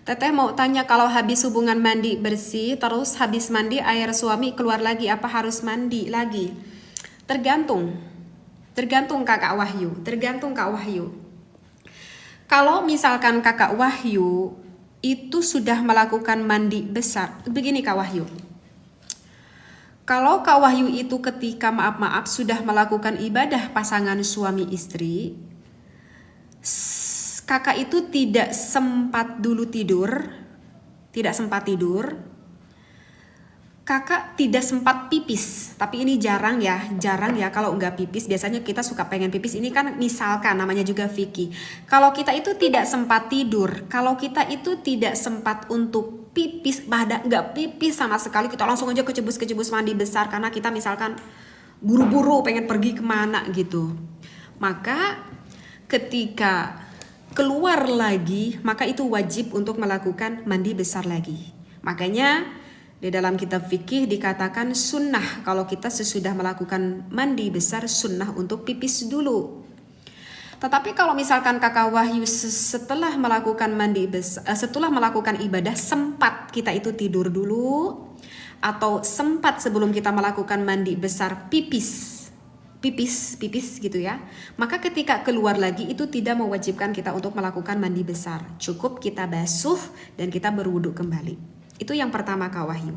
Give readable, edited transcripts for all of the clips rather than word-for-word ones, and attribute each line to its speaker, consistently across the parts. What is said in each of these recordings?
Speaker 1: Teteh mau tanya, kalau habis hubungan mandi bersih, terus habis mandi air suami keluar lagi, apa harus mandi lagi? Tergantung. Tergantung Kakak Wahyu. Tergantung Kak Wahyu. Kalau misalkan Kakak Wahyu itu sudah melakukan mandi besar, begini Kak Wahyu. Kalau Kak Wahyu itu ketika maaf-maaf sudah melakukan ibadah pasangan suami istri, kakak itu tidak sempat dulu tidur, kakak tidak sempat pipis. Tapi ini jarang ya kalau nggak pipis. Biasanya kita suka pengen pipis, ini kan misalkan namanya juga Vicky. Kalau kita itu tidak sempat tidur, kalau kita itu tidak sempat untuk pipis, bahkan nggak pipis sama sekali, kita langsung aja kecebus mandi besar karena kita misalkan buru-buru pengen pergi kemana gitu, maka ketika keluar lagi, maka itu wajib untuk melakukan mandi besar lagi. Makanya di dalam kitab fikih dikatakan sunnah kalau kita sesudah melakukan mandi besar, sunnah untuk pipis dulu. Tetapi kalau misalkan Kakak Wahyu setelah melakukan mandi besar, setelah melakukan ibadah sempat kita itu tidur dulu, atau sempat sebelum kita melakukan mandi besar pipis gitu ya, maka ketika keluar lagi itu tidak mewajibkan kita untuk melakukan mandi besar. Cukup kita basuh dan kita berwudu kembali. Itu yang pertama Kak Wahyu.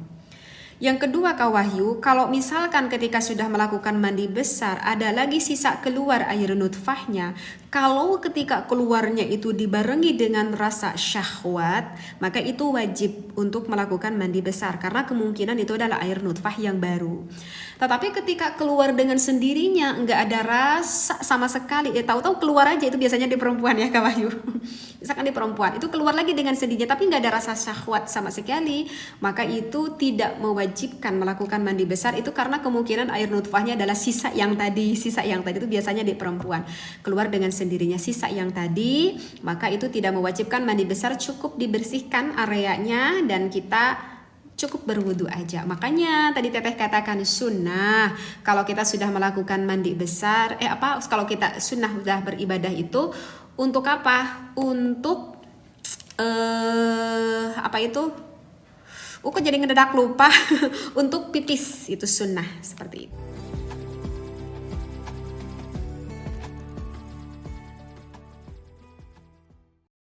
Speaker 1: Yang kedua Kak Wahyu, kalau misalkan ketika sudah melakukan mandi besar ada lagi sisa keluar air nutfahnya, kalau ketika keluarnya itu dibarengi dengan rasa syahwat, maka itu wajib untuk melakukan mandi besar karena kemungkinan itu adalah air nutfah yang baru. Tetapi ketika keluar dengan sendirinya nggak ada rasa sama sekali, tahu-tahu keluar aja, itu biasanya di perempuan ya Kak Wahyu. Misalkan di perempuan itu keluar lagi dengan sendirinya tapi nggak ada rasa syahwat sama sekali, maka itu tidak mewajibkan melakukan mandi besar. Itu karena kemungkinan air nutfahnya adalah sisa yang tadi itu biasanya di perempuan keluar dengan sendirinya sisa yang tadi, maka itu tidak mewajibkan mandi besar, cukup dibersihkan areanya dan kita cukup berwudu aja. Makanya tadi Teteh katakan sunnah kalau kita sudah melakukan mandi besar, kalau kita sunnah sudah beribadah itu untuk apa? Untuk kok jadi ngedadak lupa. Untuk pipis itu sunnah seperti itu.